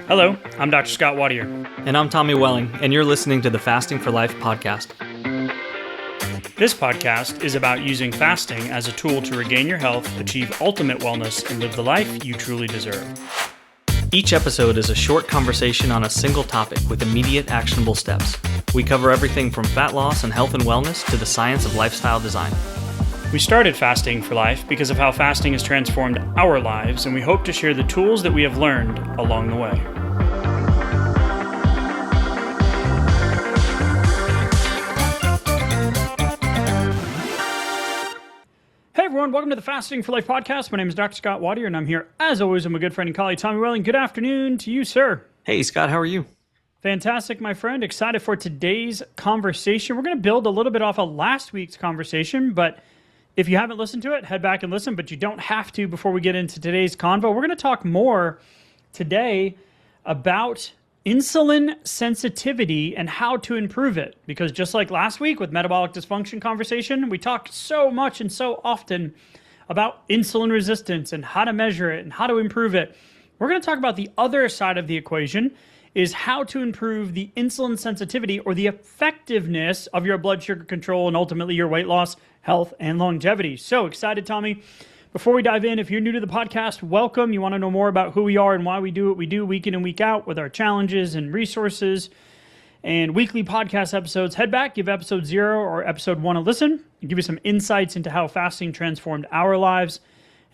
Hello, I'm Dr. Scott Watier. And I'm Tommy Welling, and you're listening to the Fasting for Life podcast. This podcast is about using fasting as a tool to regain your health, achieve ultimate wellness, and live the life you truly deserve. Each episode is a short conversation on a single topic with immediate actionable steps. We cover everything from fat loss and health and wellness to the science of lifestyle design. We started Fasting for Life because of how fasting has transformed our lives, and we hope to share the tools that we have learned along the way. Hey everyone, welcome to the Fasting for Life podcast. My name is Dr. Scott Watier, and I'm here, as always, with my good friend and colleague, Tommy Welling. Good afternoon to you, sir. Hey, Scott, how are you? Fantastic, my friend. Excited for today's conversation. We're going to build a little bit off of last week's conversation, but if you haven't listened to it, head back and listen, but you don't have to before we get into today's convo. We're going to talk more today about insulin sensitivity and how to improve it. Because just like last week with metabolic dysfunction conversation, we talked so much and so often about insulin resistance and how to measure it and how to improve it. We're going to talk about the other side of the equation, is how to improve the insulin sensitivity or the effectiveness of your blood sugar control and ultimately your weight loss, health, and longevity. So excited, Tommy. Before we dive in, if you're new to the podcast, welcome. You want to know more about who we are and why we do what we do week in and week out with our challenges and resources and weekly podcast episodes, head back, give episode 0 or episode 1 a listen, and give you some insights into how fasting transformed our lives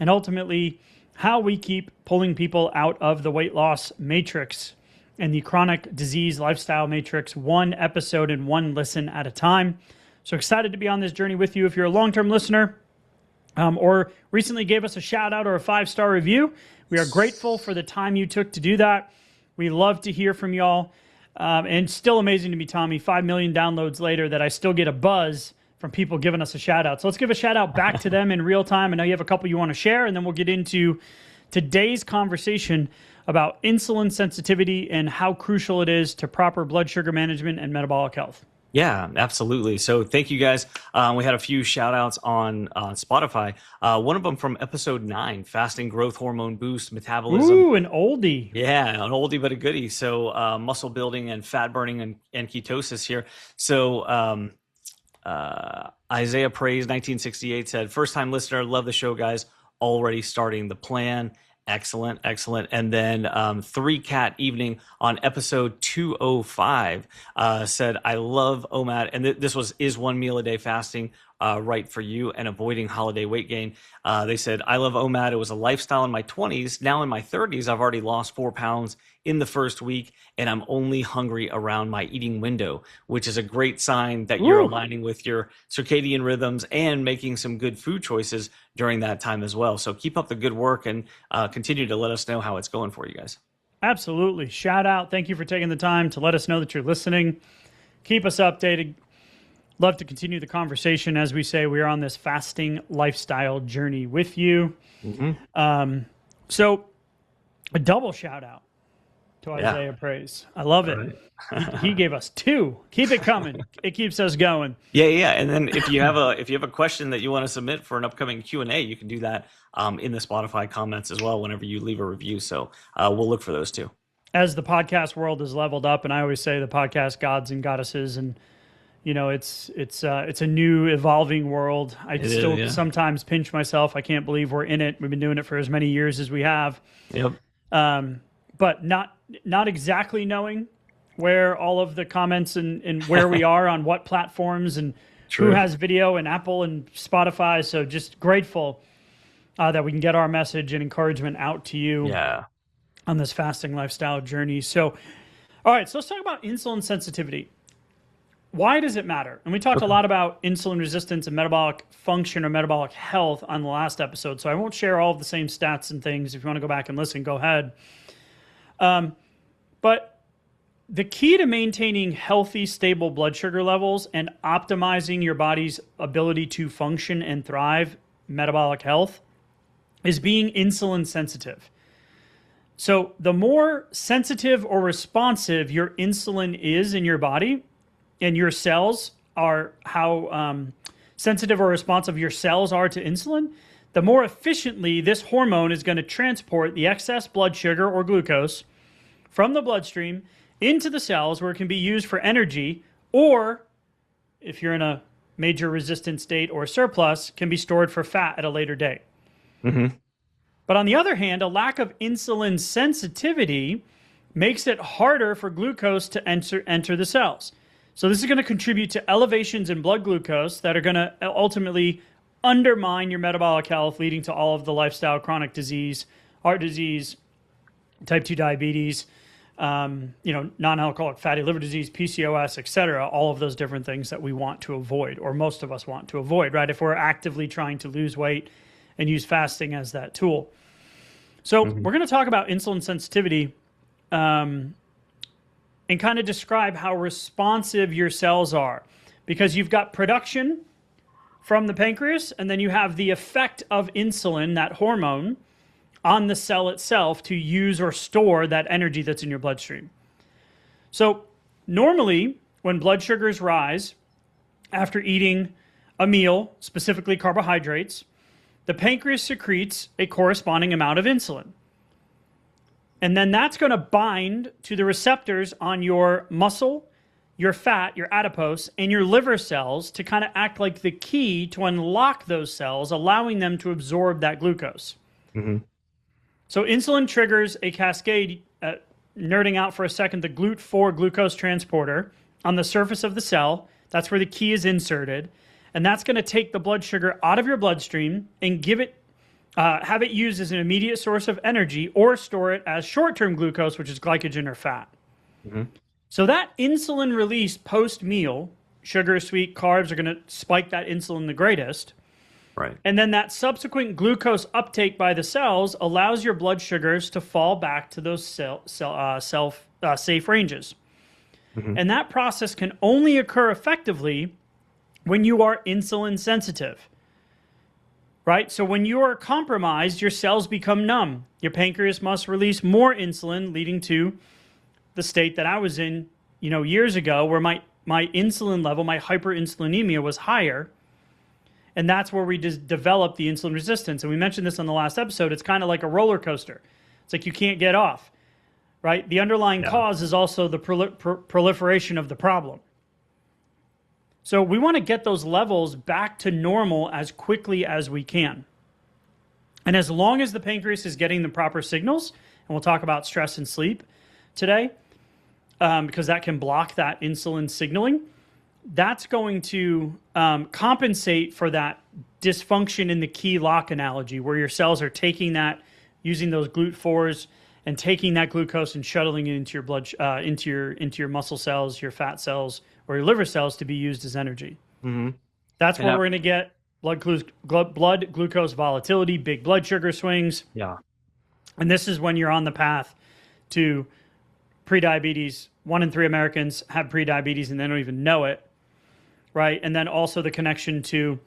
and ultimately how we keep pulling people out of the weight loss matrix and the chronic disease lifestyle matrix, one episode and one listen at a time. So excited to be on this journey with you. If you're a long-term listener or recently gave us a shout out or a 5-star review, we are grateful for the time you took to do that. We love to hear from y'all. And still amazing to me, Tommy, 5 million downloads later, that I still get a buzz from people giving us a shout out. So let's give a shout out back to them in real time. I know you have a couple you want to share, and then we'll get into today's conversation about insulin sensitivity and how crucial it is to proper blood sugar management and metabolic health. Yeah, absolutely. So thank you guys. We had a few shout outs on Spotify. One of them from episode 9, fasting growth hormone boost metabolism. Ooh, an oldie. Yeah, an oldie but a goodie. So muscle building and fat burning and ketosis here. So Isaiah Praise 1968 said, first time listener, love the show, guys. Already starting the plan. Excellent, excellent. And then 3 Cat Evening on episode 205 said, I love OMAD. And this is 1 meal a day fasting right for you and avoiding holiday weight gain. They said, I love OMAD. It was a lifestyle in my 20s. Now in my 30s, I've already lost 4 pounds in the first week, and I'm only hungry around my eating window, which is a great sign that you're aligning with your circadian rhythms and making some good food choices during that time as well. So keep up the good work and continue to let us know how it's going for you guys. Absolutely. Shout out. Thank you for taking the time to let us know that you're listening. Keep us updated. Love to continue the conversation. As we say, we are on this fasting lifestyle journey with you. Mm-hmm. So a double shout out to Isaiah Praise. I love it. Right. He gave us 2. Keep it coming. It keeps us going. Yeah. And then if you have a question that you want to submit for an upcoming Q&A, you can do that in the Spotify comments as well whenever you leave a review. So we'll look for those too. As the podcast world has leveled up, and I always say the podcast gods and goddesses, and you know, it's a new evolving world. I sometimes pinch myself. I can't believe we're in it. We've been doing it for as many years as we have. Yep. But not exactly knowing where all of the comments and where we are on what platforms and who has video, and Apple and Spotify. So just grateful that we can get our message and encouragement out to you on this fasting lifestyle journey. So, all right, so let's talk about insulin sensitivity. Why does it matter? And we talked a lot about insulin resistance and metabolic function or metabolic health on the last episode, so I won't share all of the same stats and things. If you want to go back and listen, go ahead. But the key to maintaining healthy, stable blood sugar levels and optimizing your body's ability to function and thrive, metabolic health, is being insulin sensitive. So the more sensitive or responsive your insulin is in your body, and your cells are how sensitive or responsive your cells are to insulin, the more efficiently this hormone is going to transport the excess blood sugar or glucose from the bloodstream into the cells where it can be used for energy, or if you're in a major resistant state or surplus, can be stored for fat at a later date. Mm-hmm. But on the other hand, a lack of insulin sensitivity makes it harder for glucose to enter the cells. So this is going to contribute to elevations in blood glucose that are going to ultimately undermine your metabolic health, leading to all of the lifestyle chronic disease, heart disease, type 2 diabetes, non-alcoholic fatty liver disease, PCOS, etc. All of those different things that we want to avoid, or most of us want to avoid, right? If we're actively trying to lose weight and use fasting as that tool. So we're going to talk about insulin sensitivity and kind of describe how responsive your cells are, because you've got production from the pancreas, and then you have the effect of insulin, that hormone, on the cell itself to use or store that energy that's in your bloodstream. So normally when blood sugars rise after eating a meal, specifically carbohydrates, the pancreas secretes a corresponding amount of insulin. And then that's going to bind to the receptors on your muscle, your fat, your adipose, and your liver cells to kind of act like the key to unlock those cells, allowing them to absorb that glucose. Mm-hmm. So insulin triggers a cascade, nerding out for a second, the GLUT4 glucose transporter on the surface of the cell. That's where the key is inserted. And that's going to take the blood sugar out of your bloodstream and have it used as an immediate source of energy, or store it as short-term glucose, which is glycogen or fat. Mm-hmm. So that insulin release post-meal, sugar, sweet, carbs are going to spike that insulin the greatest. Right. And then that subsequent glucose uptake by the cells allows your blood sugars to fall back to those safe ranges. Mm-hmm. And that process can only occur effectively when you are insulin sensitive. Right? So when you are compromised, your cells become numb. Your pancreas must release more insulin, leading to the state that I was in, years ago, where my insulin level, my hyperinsulinemia, was higher. And that's where we just developed the insulin resistance. And we mentioned this on the last episode. It's kind of like a roller coaster. It's like you can't get off, right? The underlying cause is also the proliferation of the problem. So we want to get those levels back to normal as quickly as we can. And as long as the pancreas is getting the proper signals, and we'll talk about stress and sleep today, because that can block that insulin signaling, that's going to compensate for that dysfunction in the key lock analogy, where your cells are taking that, using those GLUT4s, and taking that glucose and shuttling it into your blood, into your muscle cells, your fat cells, or your liver cells to be used as energy. Mm-hmm. That's where we're going to get blood glucose volatility, big blood sugar swings. Yeah. And this is when you're on the path to prediabetes. 1 in 3 Americans have prediabetes and they don't even know it, right? And then also the connection to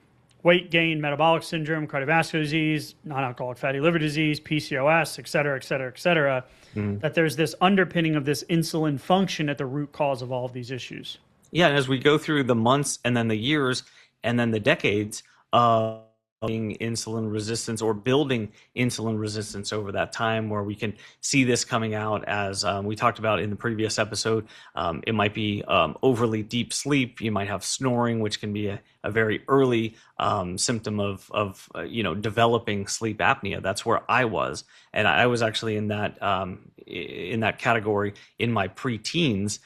weight gain, metabolic syndrome, cardiovascular disease, non-alcoholic fatty liver disease, PCOS, et cetera, et cetera, et cetera. Mm-hmm. That there's this underpinning of this insulin function at the root cause of all of these issues. Yeah, and as we go through the months and then the years and then the decades of insulin resistance or building insulin resistance over that time, where we can see this coming out as we talked about in the previous episode. It might be overly deep sleep. You might have snoring, which can be a very early symptom of developing sleep apnea. That's where I was, and I was actually in that category in my preteens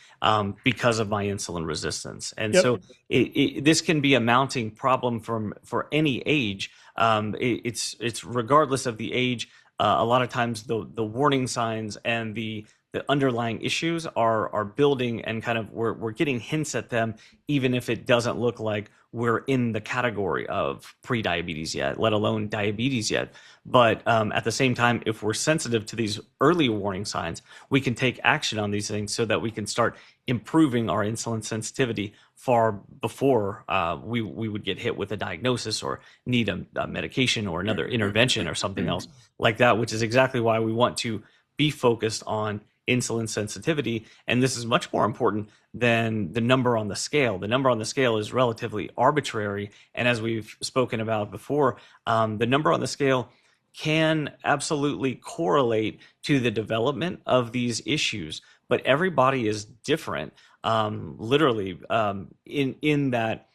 because of my insulin resistance. And so this can be a mounting problem for any age. It's regardless of the age. A lot of times the warning signs and the underlying issues are building, and kind of we're getting hints at them, even if it doesn't look like we're in the category of prediabetes yet, let alone diabetes yet. But at the same time, if we're sensitive to these early warning signs, we can take action on these things so that we can start improving our insulin sensitivity far before we would get hit with a diagnosis or need a medication or another intervention or something else like that, which is exactly why we want to be focused on insulin sensitivity. And this is much more important than the number on the scale. The number on the scale is relatively arbitrary. And as we've spoken about before, the number on the scale can absolutely correlate to the development of these issues, but everybody is different. Literally, in that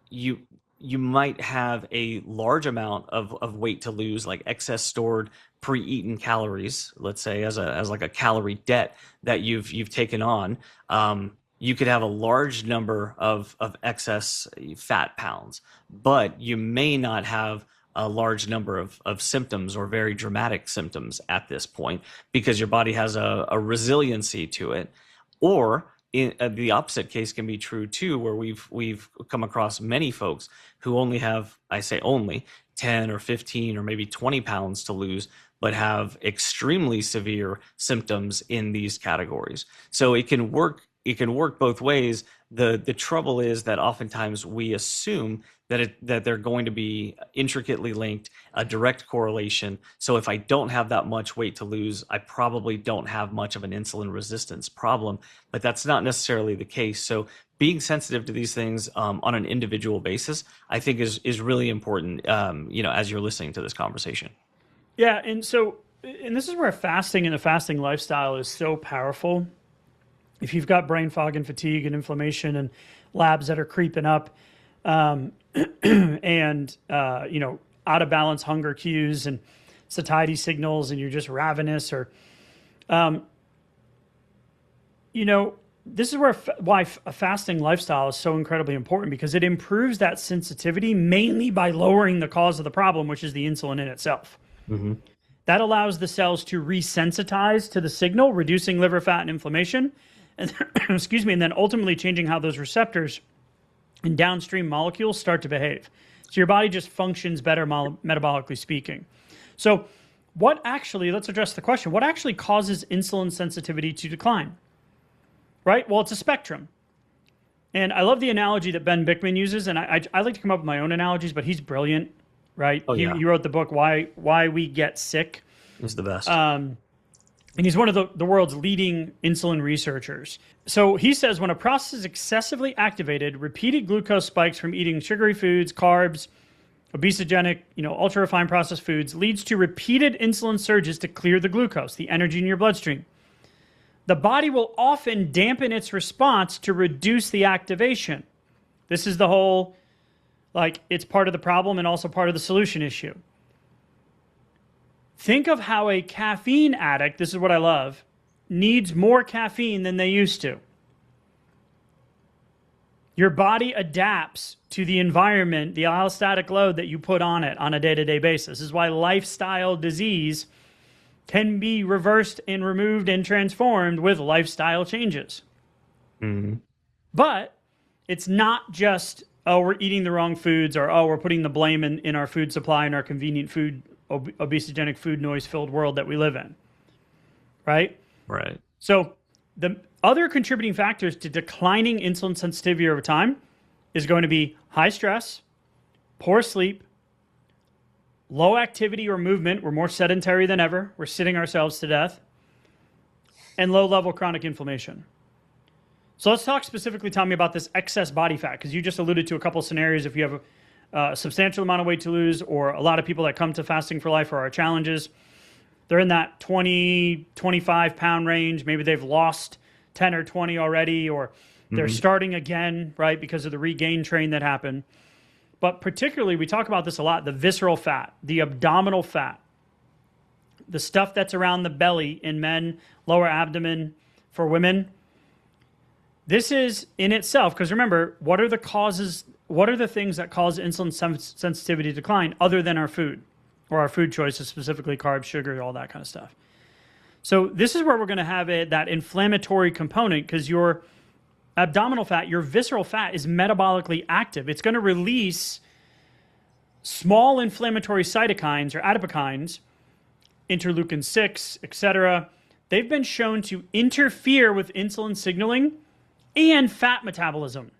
you might have a large amount of weight to lose, like excess stored pre-eaten calories, let's say as like a calorie debt that you've taken on. You could have a large number of excess fat pounds, but you may not have a large number of symptoms or very dramatic symptoms at this point because your body has a resiliency to it. Or the opposite case can be true too, where we've come across many folks who only have, I say only, 10 or 15 or maybe 20 pounds to lose, but have extremely severe symptoms in these categories. So it can work both ways. The trouble is that oftentimes we assume that they're going to be intricately linked, a direct correlation. So if I don't have that much weight to lose, I probably don't have much of an insulin resistance problem, but that's not necessarily the case. So being sensitive to these things on an individual basis, I think is really important, as you're listening to this conversation. Yeah, and this is where fasting and the fasting lifestyle is so powerful. If you've got brain fog and fatigue and inflammation and labs that are creeping up, and out of balance hunger cues and satiety signals, and you're just ravenous, or this is why a fasting lifestyle is so incredibly important, because it improves that sensitivity mainly by lowering the cause of the problem, which is the insulin in itself. Mm-hmm. That allows the cells to resensitize to the signal, reducing liver fat and inflammation, and excuse me, and then ultimately changing how those receptors and downstream molecules start to behave. So your body just functions better metabolically speaking. So let's address the question, what actually causes insulin sensitivity to decline? Right? Well, it's a spectrum. And I love the analogy that Ben Bickman uses, and I like to come up with my own analogies, but he's brilliant, right? Oh, yeah. He wrote the book, Why We Get Sick. He's the best. And he's one of the world's leading insulin researchers. So he says when a process is excessively activated, repeated glucose spikes from eating sugary foods, carbs, obesogenic, ultra-refined processed foods leads to repeated insulin surges to clear the glucose, the energy in your bloodstream. The body will often dampen its response to reduce the activation. This is the whole, it's part of the problem and also part of the solution issue. Think of how a caffeine addict, this is what I love, needs more caffeine than they used to. Your body adapts to the environment, the allostatic load that you put on it on a day-to-day basis. This is why lifestyle disease can be reversed and removed and transformed with lifestyle changes. Mm-hmm. But it's not just, we're eating the wrong foods, or, we're putting the blame in our food supply and our convenient food, obesogenic food noise-filled world that we live in, right? Right. So the other contributing factors to declining insulin sensitivity over time is going to be high stress, poor sleep, low activity or movement. We're more sedentary than ever. We're sitting ourselves to death. And low-level chronic inflammation. So let's talk specifically, Tommy, about this excess body fat, because you just alluded to a couple of scenarios. If you have a substantial amount of weight to lose, or a lot of people that come to Fasting for Life or our challenges, they're in that 20, 25 pound range. Maybe they've lost 10 or 20 already, or they're starting again, right, because of the regain train that happened. But particularly, we talk about this a lot, the visceral fat, the abdominal fat, the stuff that's around the belly in men, lower abdomen for women. This is in itself, because remember, what are the causes? What are the things that cause insulin sensitivity to decline other than our food, or our food choices, specifically carbs, sugar, all that kind of stuff? So this is where we're going to have that inflammatory component, because your abdominal fat, your visceral fat, is metabolically active. It's going to release small inflammatory cytokines or adipokines, interleukin 6, etc. They've been shown to interfere with insulin signaling and fat metabolism.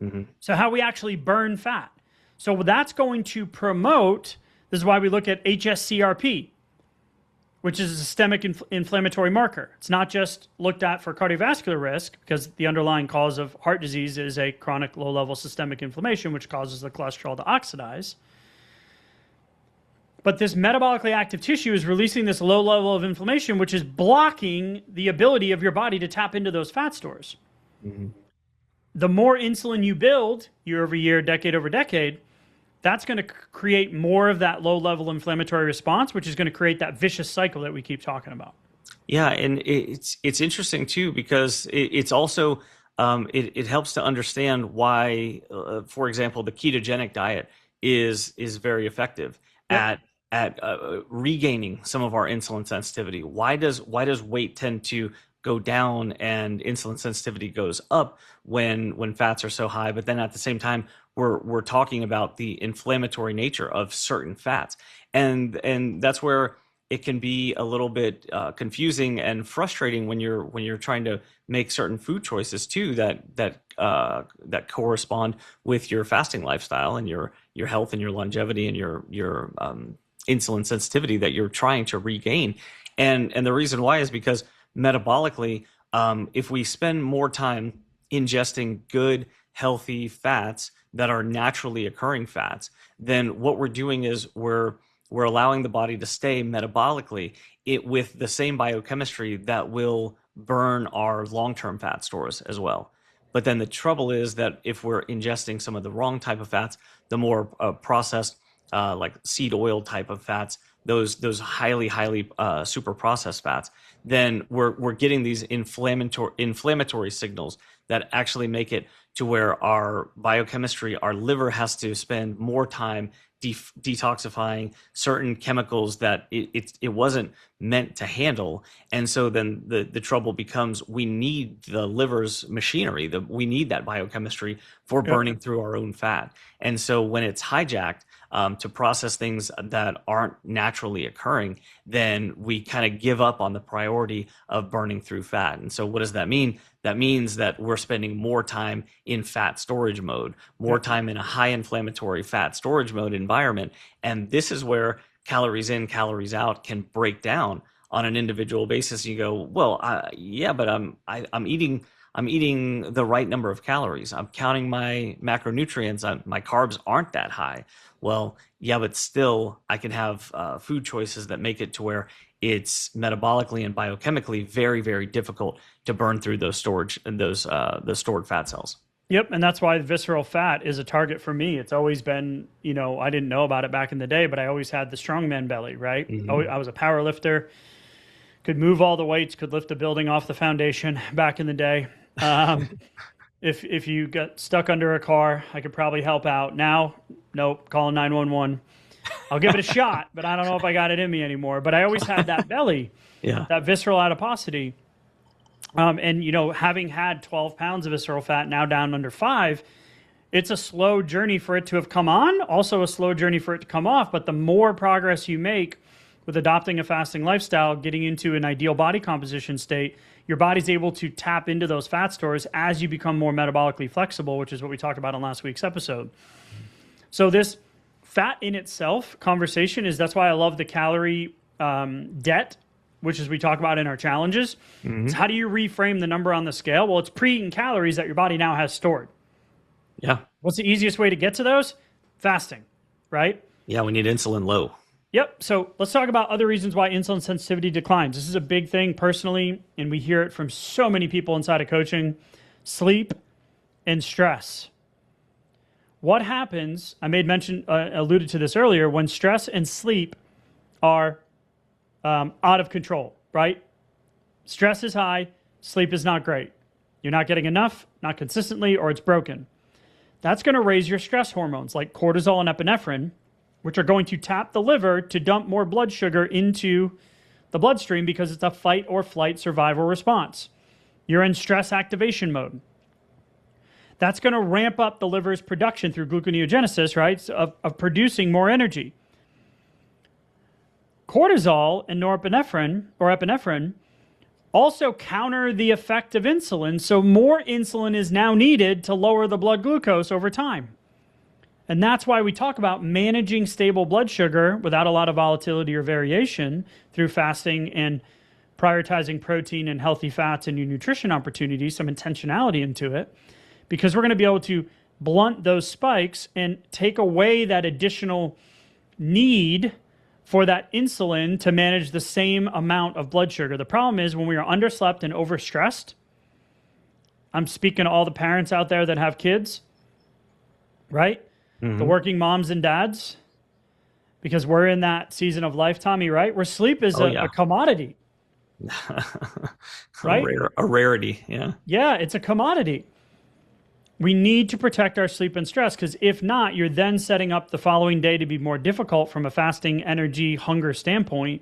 Mm-hmm. So how we actually burn fat. So that's going to promote, this is why we look at HSCRP, which is a systemic inflammatory marker. It's not just looked at for cardiovascular risk, because the underlying cause of heart disease is a chronic low-level systemic inflammation, which causes the cholesterol to oxidize. But this metabolically active tissue is releasing this low level of inflammation, which is blocking the ability of your body to tap into those fat stores. Mm-hmm. The more insulin you build year over year, decade over decade, that's going to create more of that low level inflammatory response, which is going to create that vicious cycle that we keep talking about. Yeah, and it's interesting too, because it's also it helps to understand why, for example, the ketogenic diet is very effective at regaining some of our insulin sensitivity. Why does weight tend to go down and insulin sensitivity goes up when fats are so high? But then at the same time, we're talking about the inflammatory nature of certain fats, and that's where it can be a little bit confusing and frustrating when you're trying to make certain food choices too that correspond with your fasting lifestyle and your health and your longevity and your insulin sensitivity that you're trying to regain. And the reason why is because metabolically, if we spend more time ingesting good, healthy fats that are naturally occurring fats, then what we're doing is we're allowing the body to stay metabolically with the same biochemistry that will burn our long-term fat stores as well. But then the trouble is that if we're ingesting some of the wrong type of fats, the more processed, like seed oil type of fats, those highly super processed fats, then we're getting these inflammatory signals that actually make it to where our biochemistry, our liver has to spend more time detoxifying certain chemicals that it wasn't meant to handle. And so then the trouble becomes, we need the liver's machinery, we need that biochemistry for burning through our own fat. And so when it's hijacked to process things that aren't naturally occurring, then we kind of give up on the priority of burning through fat. And so what does that mean? That means that we're spending more time in fat storage mode, more time in a high inflammatory fat storage mode environment. And this is where calories in, calories out can break down on an individual basis. You go, well, but I'm eating the right number of calories. I'm counting my macronutrients. My carbs aren't that high. Well, yeah, but still I can have food choices that make it to where it's metabolically and biochemically very, very difficult to burn through those stored fat cells. Yep, and that's why visceral fat is a target for me. It's always been, I didn't know about it back in the day, but I always had the strongman belly, right? Mm-hmm. I was a power lifter, could move all the weights, could lift a building off the foundation back in the day. If you got stuck under a car, I could probably help out. Now, nope, calling 911. I'll give it a shot, but I don't know if I got it in me anymore. But I always had that belly, that visceral adiposity. And, having had 12 pounds of visceral fat, now down under 5, it's a slow journey for it to have come on, also a slow journey for it to come off. But the more progress you make with adopting a fasting lifestyle, getting into an ideal body composition state, your body's able to tap into those fat stores as you become more metabolically flexible, which is what we talked about on last week's episode. So this fat in itself conversation that's why I love the calorie debt, which is we talk about in our challenges. Mm-hmm. It's how do you reframe the number on the scale? Well, it's pre-eaten calories that your body now has stored. Yeah. What's the easiest way to get to those? Fasting, right? Yeah, we need insulin low. Yep. So let's talk about other reasons why insulin sensitivity declines. This is a big thing personally, and we hear it from so many people inside of coaching. Sleep and stress. What happens, I alluded to this earlier, when stress and sleep are out of control, right? Stress is high, sleep is not great. You're not getting enough, not consistently, or it's broken. That's going to raise your stress hormones like cortisol and epinephrine, which are going to tap the liver to dump more blood sugar into the bloodstream because it's a fight or flight survival response. You're in stress activation mode. That's going to ramp up the liver's production through gluconeogenesis, right, of producing more energy. Cortisol and epinephrine also counter the effect of insulin, so more insulin is now needed to lower the blood glucose over time. And that's why we talk about managing stable blood sugar without a lot of volatility or variation through fasting and prioritizing protein and healthy fats and your nutrition opportunities, some intentionality into it, because we're going to be able to blunt those spikes and take away that additional need for that insulin to manage the same amount of blood sugar. The problem is when we are underslept and overstressed, I'm speaking to all the parents out there that have kids, right? The working moms and dads, because we're in that season of life, Tommy, right? Where sleep is a commodity. Right? A rarity, yeah. Yeah, it's a commodity. We need to protect our sleep and stress, because if not, you're then setting up the following day to be more difficult from a fasting, energy, hunger standpoint.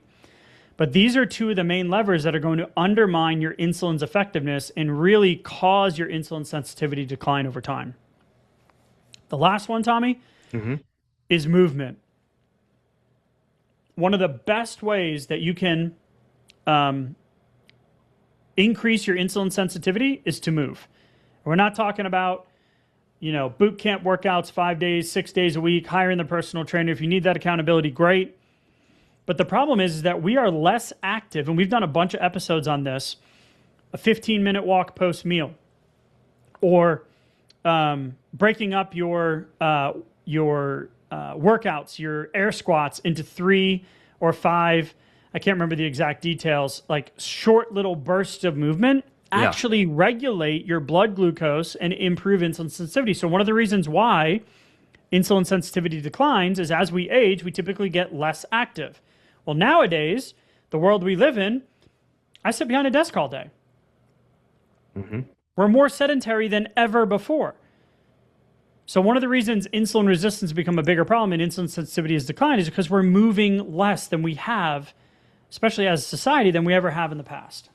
But these are two of the main levers that are going to undermine your insulin's effectiveness and really cause your insulin sensitivity to decline over time. The last one, Tommy, is movement. One of the best ways that you can increase your insulin sensitivity is to move. We're not talking about, boot camp workouts 5 days, 6 days a week, hiring the personal trainer. If you need that accountability, great. But the problem is that we are less active, and we've done a bunch of episodes on this, a 15-minute walk post-meal, or breaking up your workouts, your air squats into 3 or 5, I can't remember the exact details, like short little bursts of movement actually regulate your blood glucose and improve insulin sensitivity. So one of the reasons why insulin sensitivity declines is as we age, we typically get less active. Well, nowadays, the world we live in, I sit behind a desk all day. We're more sedentary than ever before. So one of the reasons insulin resistance has become a bigger problem and insulin sensitivity has declined is because we're moving less than we have, especially as a society, than we ever have in the past.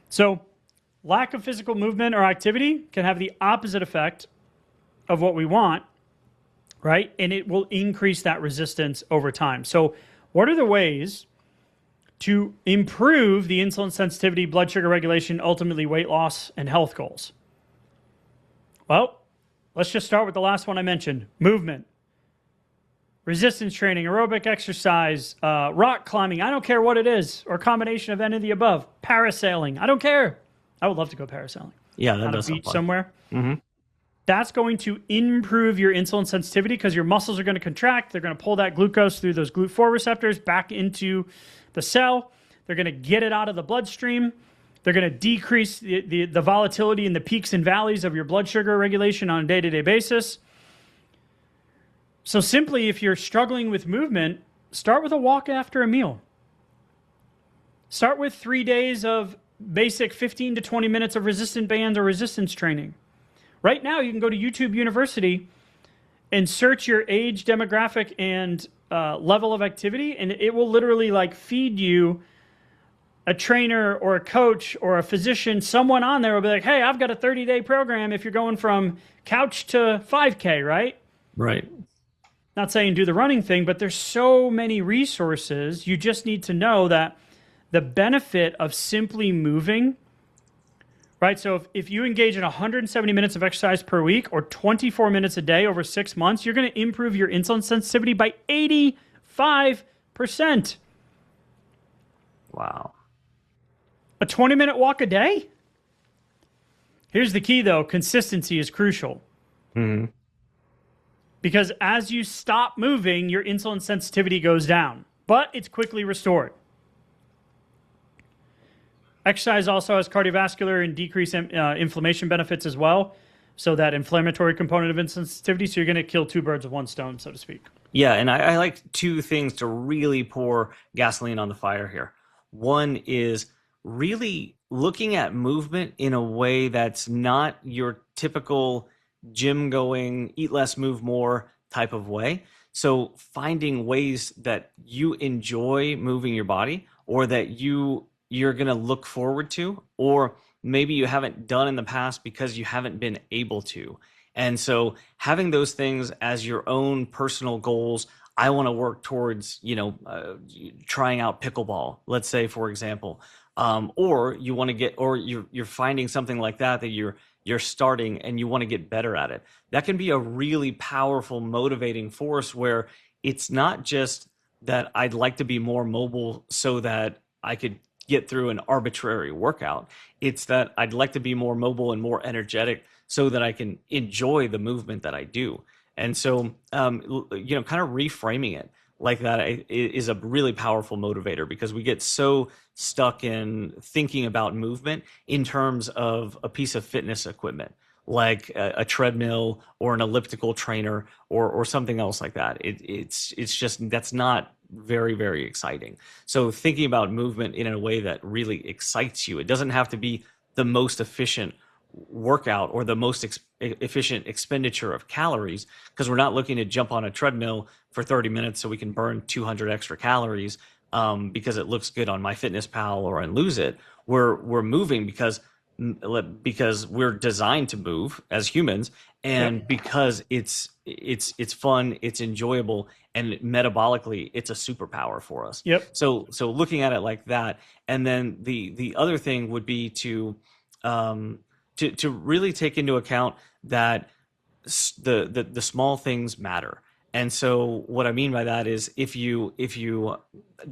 So lack of physical movement or activity can have the opposite effect of what we want, right? And it will increase that resistance over time. So what are the ways to improve the insulin sensitivity, blood sugar regulation, ultimately weight loss and health goals? Well, let's just start with the last one I mentioned, movement. Resistance training, aerobic exercise, rock climbing, I don't care what it is, or a combination of any of the above. Parasailing, I don't care. I would love to go parasailing. Yeah, that on does a beach sound fun. somewhere. That's going to improve your insulin sensitivity because your muscles are going to contract. They're going to pull that glucose through those GLUT4 receptors back into the cell. They're going to get it out of the bloodstream. They're going to decrease the volatility and the peaks and valleys of your blood sugar regulation on a day-to-day basis. So simply, if you're struggling with movement, start with a walk after a meal. Start with 3 days of basic 15 to 20 minutes of resistant bands or resistance training. Right now, you can go to YouTube University and search your age, demographic, and level of activity, and it will literally feed you a trainer or a coach or a physician. Someone on there will be like, hey, I've got a 30-day program if you're going from couch to 5K, right? Right. Not saying do the running thing, but there's so many resources. You just need to know that the benefit of simply moving, right? So if you engage in 170 minutes of exercise per week or 24 minutes a day over 6 months, you're going to improve your insulin sensitivity by 85%. Wow. A 20-minute walk a day? Here's the key, though. Consistency is crucial. Because as you stop moving, your insulin sensitivity goes down, but it's quickly restored. Exercise also has cardiovascular and decreased inflammation benefits as well. So that inflammatory component of insulin sensitivity, so you're going to kill two birds with one stone, so to speak. Yeah, and I like two things to really pour gasoline on the fire here. One is really looking at movement in a way that's not your typical gym going, eat less, move more type of way. So finding ways that you enjoy moving your body or that you're going to look forward to, or maybe you haven't done in the past because you haven't been able to. And so having those things as your own personal goals, I want to work towards, trying out pickleball, let's say, for example, or you want to get, or you're finding something like that you're you're starting and you want to get better at it. That can be a really powerful motivating force where it's not just that I'd like to be more mobile so that I could get through an arbitrary workout. It's that I'd like to be more mobile and more energetic so that I can enjoy the movement that I do. And so, kind of reframing it like that is a really powerful motivator, because we get so stuck in thinking about movement in terms of a piece of fitness equipment, like a treadmill or an elliptical trainer or something else like that. It's just, that's not very, very exciting. So thinking about movement in a way that really excites you, it doesn't have to be the most efficient workout or the most efficient expenditure of calories, because we're not looking to jump on a treadmill for 30 minutes so we can burn 200 extra calories because it looks good on MyFitnessPal or on Lose It. We're moving because we're designed to move as humans, and because it's fun, it's enjoyable, and metabolically it's a superpower for us. Yep. So looking at it like that, and then the other thing would be to really take into account that the small things matter. And so what I mean by that is if you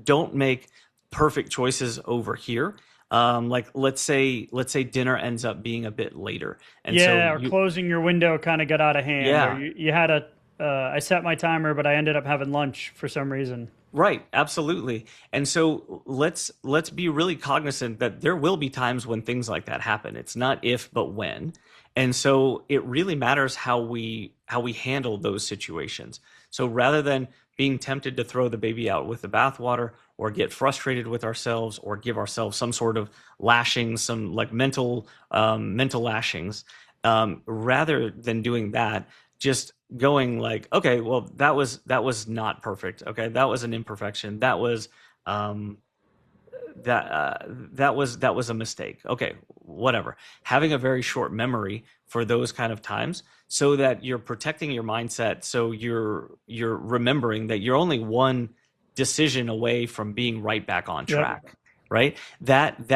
don't make perfect choices over here, like let's say dinner ends up being a bit later, and or closing your window kind of got out of hand. Yeah. Or you had I set my timer, but I ended up having lunch for some reason. Right, absolutely. And so let's be really cognizant that there will be times when things like that happen. It's not if, but when. And so it really matters how we handle those situations. So rather than being tempted to throw the baby out with the bathwater, or get frustrated with ourselves, or give ourselves some sort of lashing, some like mental lashings, rather than doing that, just going like, okay, well, that was not perfect. Okay, that was an imperfection. That was that was a mistake. Okay, whatever. Having a very short memory for those kind of times, so that you're protecting your mindset. So you're remembering that you're only one decision away from being right back on track. Right? That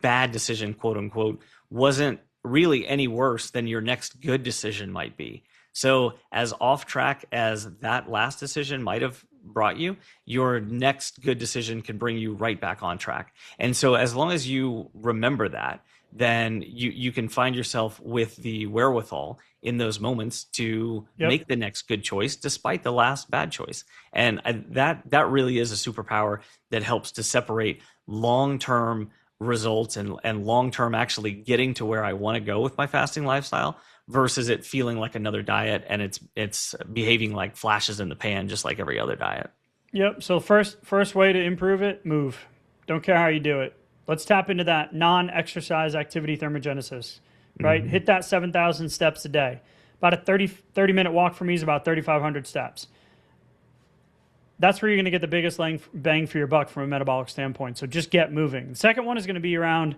bad decision, quote unquote, wasn't really any worse than your next good decision might be. So as off track as that last decision might have brought you, your next good decision can bring you right back on track. And so as long as you remember that, then you can find yourself with the wherewithal in those moments to make the next good choice despite the last bad choice. And that really is a superpower that helps to separate long-term results and long-term actually getting to where I want to go with my fasting lifestyle, versus it feeling like another diet and it's behaving like flashes in the pan, just like every other diet. Yep. So first way to improve it, move. Don't care how you do it. Let's tap into that non-exercise activity thermogenesis, right? Mm-hmm. Hit that 7,000 steps a day. About a 30-minute walk for me is about 3,500 steps. That's where you're going to get the biggest bang for your buck from a metabolic standpoint. So just get moving. The second one is going to be around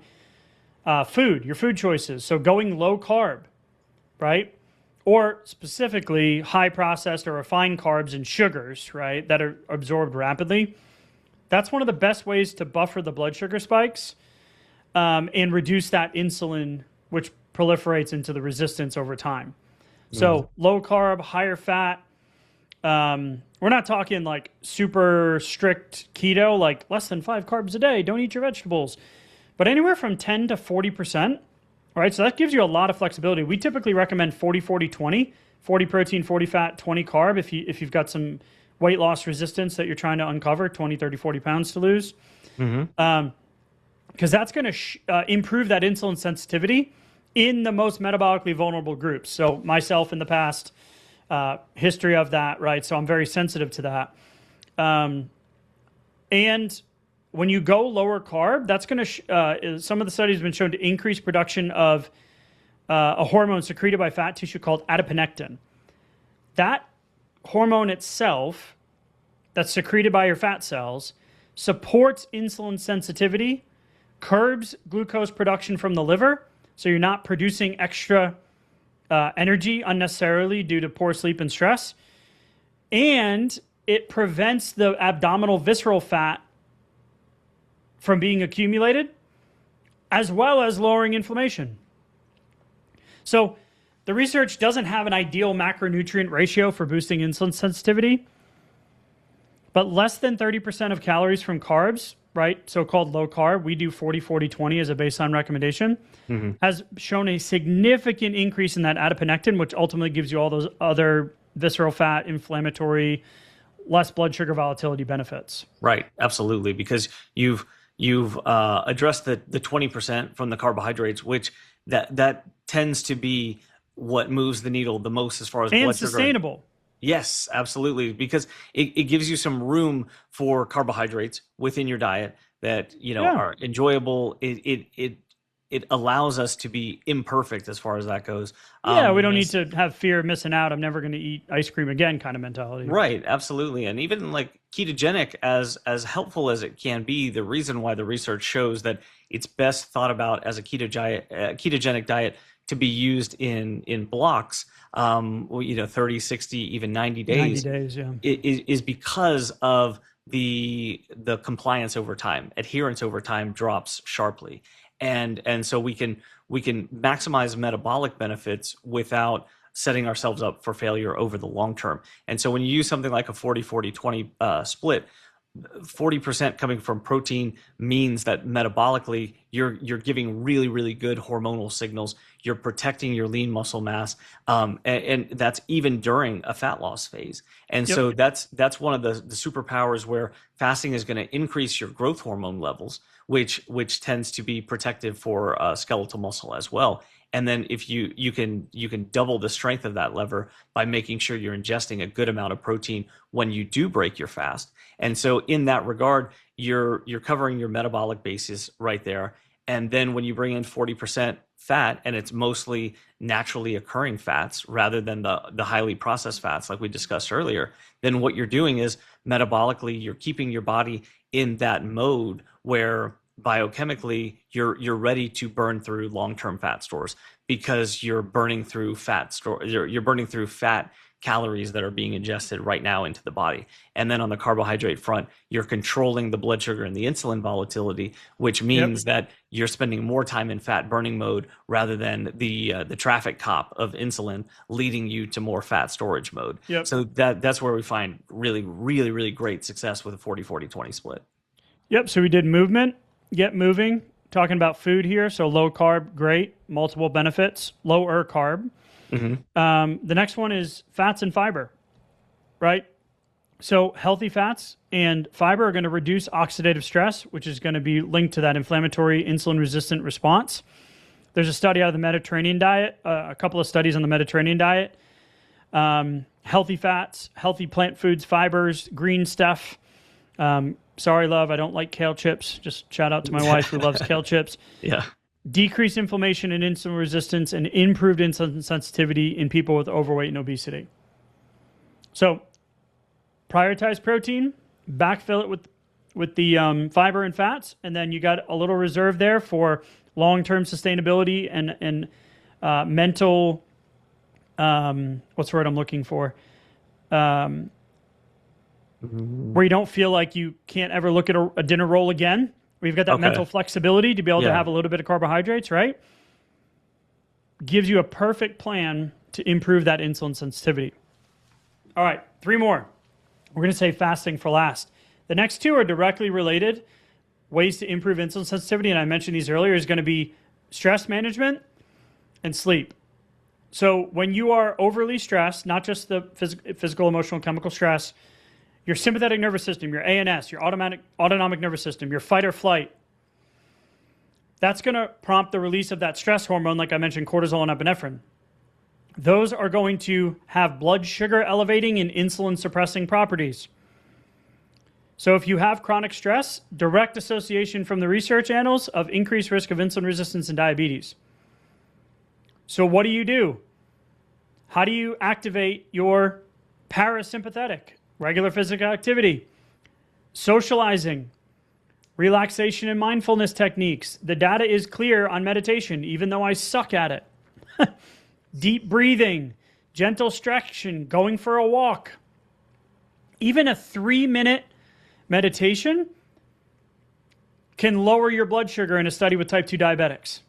food, your food choices. So going low carb, right? Or specifically high processed or refined carbs and sugars, right, that are absorbed rapidly. That's one of the best ways to buffer the blood sugar spikes and reduce that insulin, which proliferates into the resistance over time. So low carb, higher fat. We're not talking like super strict keto, like less than 5 carbs a day, don't eat your vegetables. But anywhere from 10 to 40%. Right, so that gives you a lot of flexibility. We typically recommend 40, 40, 20, 40 protein, 40 fat, 20 carb if you've got some weight loss resistance that you're trying to uncover, 20, 30, 40 pounds to lose. Because that's going to improve that insulin sensitivity in the most metabolically vulnerable groups. So myself in the past, history of that, right? So I'm very sensitive to that. And when you go lower carb, that's going to, some of the studies have been shown to increase production of a hormone secreted by fat tissue called adiponectin. That hormone itself, that's secreted by your fat cells, supports insulin sensitivity, curbs glucose production from the liver, so you're not producing extra energy unnecessarily due to poor sleep and stress, and it prevents the abdominal visceral fat from being accumulated, as well as lowering inflammation. So the research doesn't have an ideal macronutrient ratio for boosting insulin sensitivity, but less than 30% of calories from carbs, right, so-called low carb, we do 40-40-20 as a baseline recommendation, has shown a significant increase in that adiponectin, which ultimately gives you all those other visceral fat, inflammatory, less blood sugar volatility benefits. Right, absolutely, because you've addressed the 20% from the carbohydrates, which that tends to be what moves the needle the most as far as And blood sugar. sustainable. Yes, absolutely, because it gives you some room for carbohydrates within your diet that are enjoyable. It allows us to be imperfect as far as that goes. Yeah, we don't need to have fear of missing out. I'm never going to eat ice cream again kind of mentality. Right, absolutely. And even like ketogenic, as helpful as it can be, the reason why the research shows that it's best thought about as a ketogenic diet to be used in blocks, 30, 60, even 90 days. 90 days, yeah. Is because of the compliance over time. Adherence over time drops sharply. And so we can maximize metabolic benefits without setting ourselves up for failure over the long term. And so when you use something like a 40-40-20 split, 40% coming from protein means that metabolically you're giving really, really good hormonal signals. You're protecting your lean muscle mass, and that's even during a fat loss phase. And so that's one of the superpowers where fasting is going to increase your growth hormone levels, which tends to be protective for skeletal muscle as well. And then if you can double the strength of that lever by making sure you're ingesting a good amount of protein when you do break your fast. And so in that regard, you're covering your metabolic basis right there. And then when you bring in 40% fat, and it's mostly naturally occurring fats rather than the highly processed fats like we discussed earlier, then what you're doing is metabolically you're keeping your body in that mode where biochemically you're ready to burn through long-term fat stores, because you're burning through you're burning through fat calories that are being ingested right now into the body. And then on the carbohydrate front, you're controlling the blood sugar and the insulin volatility, which means that you're spending more time in fat burning mode rather than the traffic cop of insulin leading you to more fat storage mode. So that's where we find really, really, really great success with a 40-40-20 split. So we did movement, get moving, talking about food here. So low carb, great, multiple benefits. Lower carb. The next one is fats and fiber, right? So healthy fats and fiber are going to reduce oxidative stress, which is going to be linked to that inflammatory insulin-resistant response. There's a study out of the Mediterranean diet, a couple of studies on the Mediterranean diet. Healthy fats, healthy plant foods, fibers, green stuff. Sorry, love, I don't like kale chips. Just shout out to my wife who loves kale chips. Decrease inflammation and insulin resistance, and improved insulin sensitivity in people with overweight and obesity. So prioritize protein, backfill it with the fiber and fats, and then you got a little reserve there for long-term sustainability and mental, what's the word I'm looking for? Where you don't feel like you can't ever look at a dinner roll again. We've got that mental flexibility to be able to have a little bit of carbohydrates, right? Gives you a perfect plan to improve that insulin sensitivity. All right, 3 more. We're going to save fasting for last. The next 2 are directly related. Ways to improve insulin sensitivity, and I mentioned these earlier, is going to be stress management and sleep. So when you are overly stressed, not just the physical, emotional, chemical stress, your sympathetic nervous system, your ANS, your autonomic nervous system, your fight or flight, that's going to prompt the release of that stress hormone, like I mentioned, cortisol and epinephrine. Those are going to have blood sugar elevating and insulin suppressing properties. So if you have chronic stress, direct association from the research annals of increased risk of insulin resistance and diabetes. So what do? How do you activate your parasympathetic? Regular physical activity, socializing, relaxation and mindfulness techniques. The data is clear on meditation, even though I suck at it. Deep breathing, gentle stretching, going for a walk. Even a 3-minute meditation can lower your blood sugar in a study with type 2 diabetics.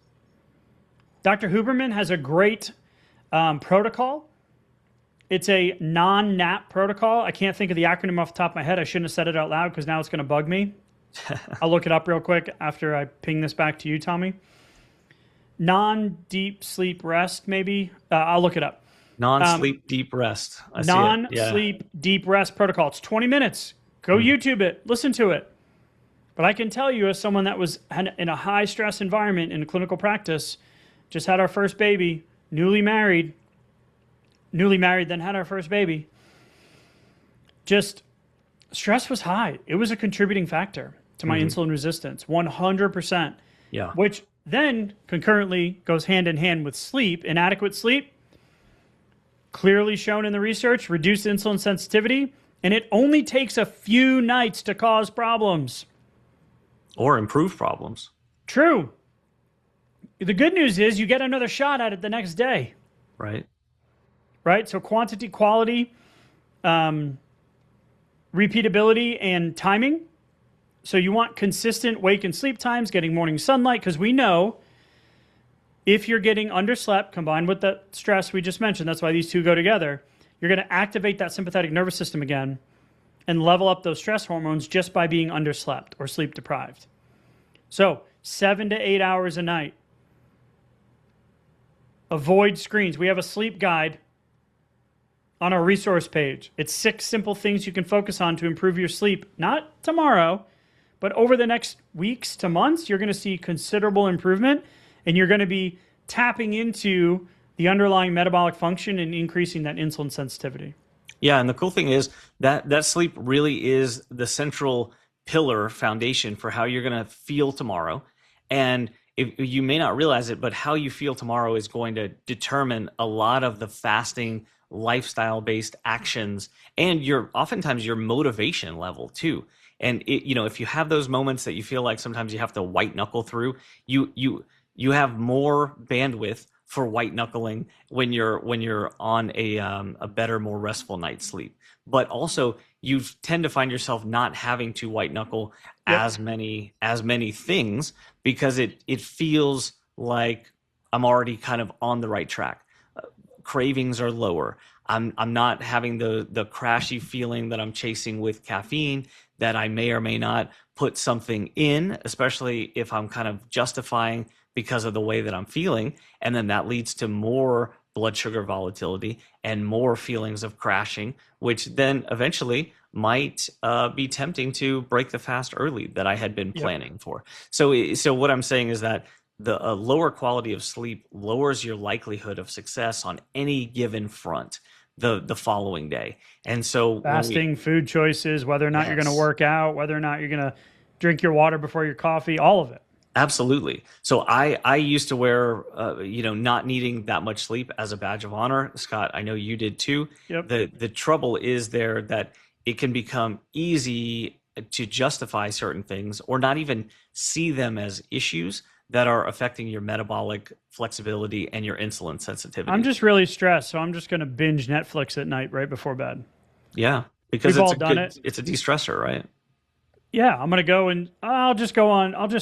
Dr. Huberman has a great protocol. It's a non-nap protocol. I can't think of the acronym off the top of my head. I shouldn't have said it out loud because now it's going to bug me. I'll look it up real quick after I ping this back to you, Tommy. Non-deep sleep rest, maybe. I'll look it up. Non-sleep deep rest. Non-sleep deep rest protocol. It's 20 minutes. Go YouTube it. Listen to it. But I can tell you, as someone that was in a high-stress environment in clinical practice, just had our first baby, newly married, then had our first baby. Just stress was high. It was a contributing factor to my insulin resistance, 100%. Yeah. Which then concurrently goes hand in hand with sleep. Inadequate sleep, clearly shown in the research, reduced insulin sensitivity, and it only takes a few nights to cause problems. Or improve problems. True. The good news is you get another shot at it the next day. Right. Right? So quantity, quality, repeatability, and timing. So you want consistent wake and sleep times, getting morning sunlight, because we know if you're getting underslept combined with the stress we just mentioned, that's why these two go together, you're going to activate that sympathetic nervous system again and level up those stress hormones just by being underslept or sleep deprived. So 7 to 8 hours a night. Avoid screens. We have a sleep guide on our resource page. It's 6 simple things you can focus on to improve your sleep. Not tomorrow, but over the next weeks to months, you're going to see considerable improvement, and you're going to be tapping into the underlying metabolic function and increasing that insulin sensitivity. Yeah, and the cool thing is that sleep really is the central pillar foundation for how you're going to feel tomorrow. And you may not realize it, but how you feel tomorrow is going to determine a lot of the fasting lifestyle-based actions and oftentimes your motivation level too. And if you have those moments that you feel like sometimes you have to white knuckle through, you have more bandwidth for white knuckling when you're on a better, more restful night's sleep. But also you tend to find yourself not having to white knuckle as many things because it feels like I'm already kind of on the right track. Cravings are lower. I'm not having the crashy feeling that I'm chasing with caffeine, that I may or may not put something in, especially if I'm kind of justifying because of the way that I'm feeling. And then that leads to more blood sugar volatility and more feelings of crashing, which then eventually might be tempting to break the fast early that I had been planning for. So what I'm saying is that the lower quality of sleep lowers your likelihood of success on any given front the following day. And so fasting, food choices, whether or not you're going to work out, whether or not you're going to drink your water before your coffee, all of it. Absolutely. So I used to wear, not needing that much sleep as a badge of honor. Scott, I know you did too. Yep. The trouble is there that it can become easy to justify certain things or not even see them as issues that are affecting your metabolic flexibility and your insulin sensitivity. I'm just really stressed, so I'm just going to binge Netflix at night right before bed. Yeah, because it's a de-stressor, right? Yeah, I'm going to go and I'll just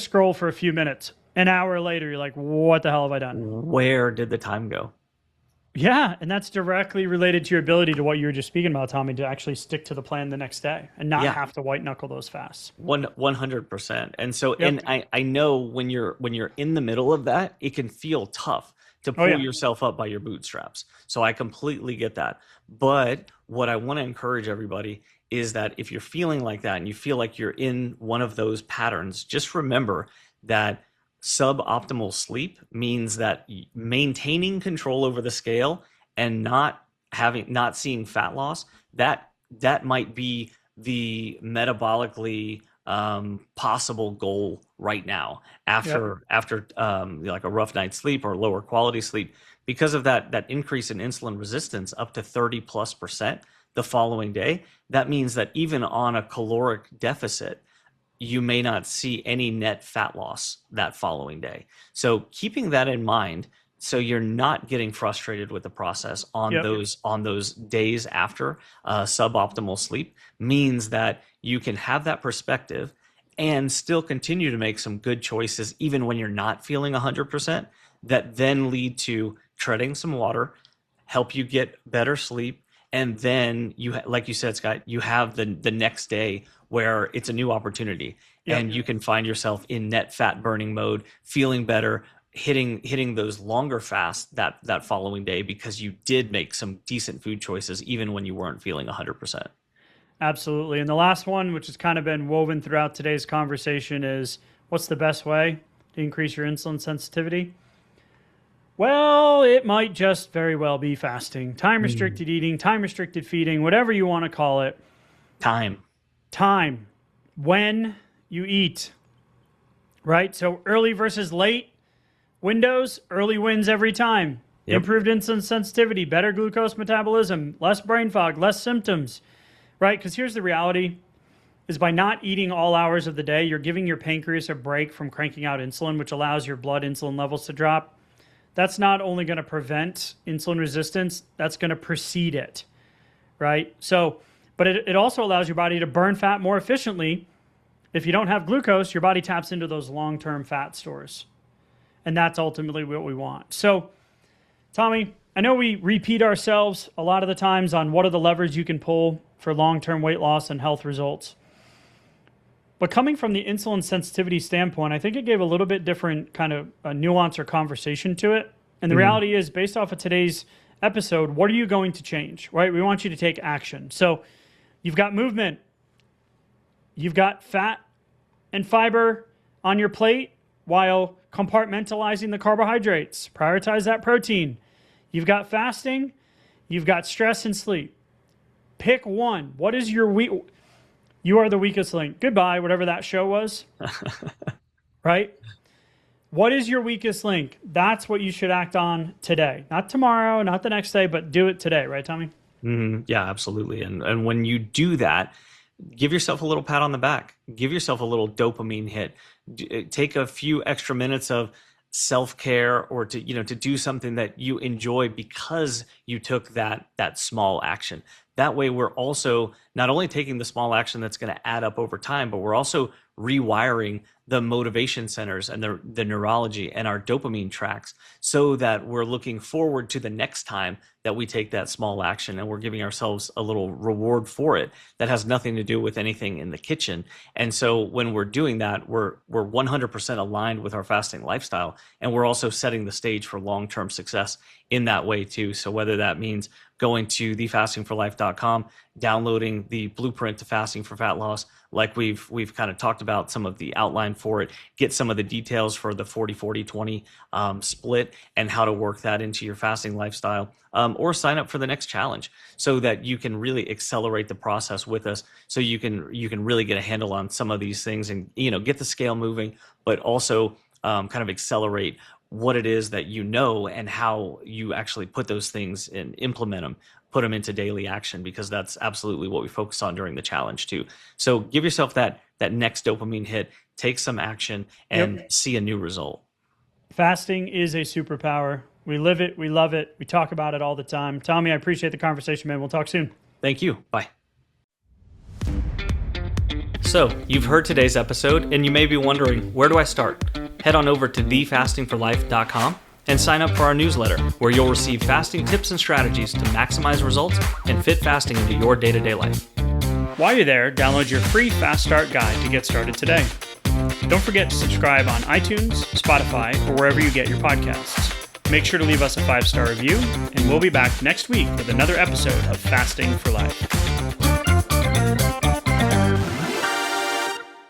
scroll for a few minutes. An hour later, you're like, what the hell have I done? Where did the time go? Yeah, and that's directly related to your ability to what you were just speaking about, Tommy, to actually stick to the plan the next day and not have to white knuckle those fasts. 100%. And so, and I know when you're in the middle of that, it can feel tough to pull yourself up by your bootstraps. So I completely get that. But what I want to encourage everybody is that if you're feeling like that and you feel like you're in one of those patterns, just remember that suboptimal sleep means that maintaining control over the scale and not seeing fat loss, that might be the metabolically possible goal right now after like a rough night's sleep or lower quality sleep, because of that increase in insulin resistance up to 30+% the following day. That means that even on a caloric deficit, you may not see any net fat loss that following day. So keeping that in mind, so you're not getting frustrated with the process on those days after suboptimal sleep, means that you can have that perspective and still continue to make some good choices even when you're not feeling 100%. that then lead to treading some water, help you get better sleep. And then like you said, Scott, you have the next day where it's a new opportunity. Yep. And you can find yourself in net fat burning mode, feeling better, hitting those longer fasts that following day because you did make some decent food choices even when you weren't feeling 100%. Absolutely. And the last one, which has kind of been woven throughout today's conversation, is what's the best way to increase your insulin sensitivity? Well, it might just very well be fasting, time-restricted eating, time-restricted feeding, whatever you want to call it. Time. When you eat, right? So early versus late windows, early wins every time. Yep. Improved insulin sensitivity, better glucose metabolism, less brain fog, less symptoms, right? Because here's the reality, is by not eating all hours of the day, you're giving your pancreas a break from cranking out insulin, which allows your blood insulin levels to drop. That's not only going to prevent insulin resistance, that's going to precede it, right? So, but it also allows your body to burn fat more efficiently. If you don't have glucose, your body taps into those long-term fat stores. And that's ultimately what we want. So, Tommy, I know we repeat ourselves a lot of the times on what are the levers you can pull for long-term weight loss and health results. But coming from the insulin sensitivity standpoint, I think it gave a little bit different kind of a nuance or conversation to it. And the reality is, based off of today's episode, what are you going to change, right? We want you to take action. So you've got movement. You've got fat and fiber on your plate while compartmentalizing the carbohydrates. Prioritize that protein. You've got fasting. You've got stress and sleep. Pick one. What is your weak... You are the weakest link. Goodbye, whatever that show was. Right? What is your weakest link? That's what you should act on today. Not tomorrow, not the next day, but do it today. Right, Tommy? Yeah, absolutely. And when you do that, give yourself a little pat on the back. Give yourself a little dopamine hit. Take a few extra minutes of self-care or to do something that you enjoy because you took that small action. That way we're also not only taking the small action that's going to add up over time, but we're also rewiring the motivation centers and the neurology and our dopamine tracks so that we're looking forward to the next time that we take that small action and we're giving ourselves a little reward for it that has nothing to do with anything in the kitchen. And so when we're doing that, we're 100% aligned with our fasting lifestyle, and we're also setting the stage for long-term success in that way too. So whether that means going to thefastingforlife.com, downloading the blueprint to fasting for fat loss, like we've kind of talked about some of the outline for it, get some of the details for the 40-40-20 split and how to work that into your fasting lifestyle, or sign up for the next challenge so that you can really accelerate the process with us, so you can really get a handle on some of these things and get the scale moving, but also kind of accelerate what it is that and how you actually put those things and implement them, put them into daily action, because that's absolutely what we focus on during the challenge too. So give yourself that next dopamine hit, take some action, and see a new result. Fasting is a superpower. We live it. We love it. We talk about it all the time. Tommy, I appreciate the conversation, man. We'll talk soon. Thank you. Bye. So you've heard today's episode, and you may be wondering, where do I start? Head on over to thefastingforlife.com and sign up for our newsletter, where you'll receive fasting tips and strategies to maximize results and fit fasting into your day-to-day life. While you're there, download your free Fast Start guide to get started today. Don't forget to subscribe on iTunes, Spotify, or wherever you get your podcasts. Make sure to leave us a 5-star review, and we'll be back next week with another episode of Fasting for Life.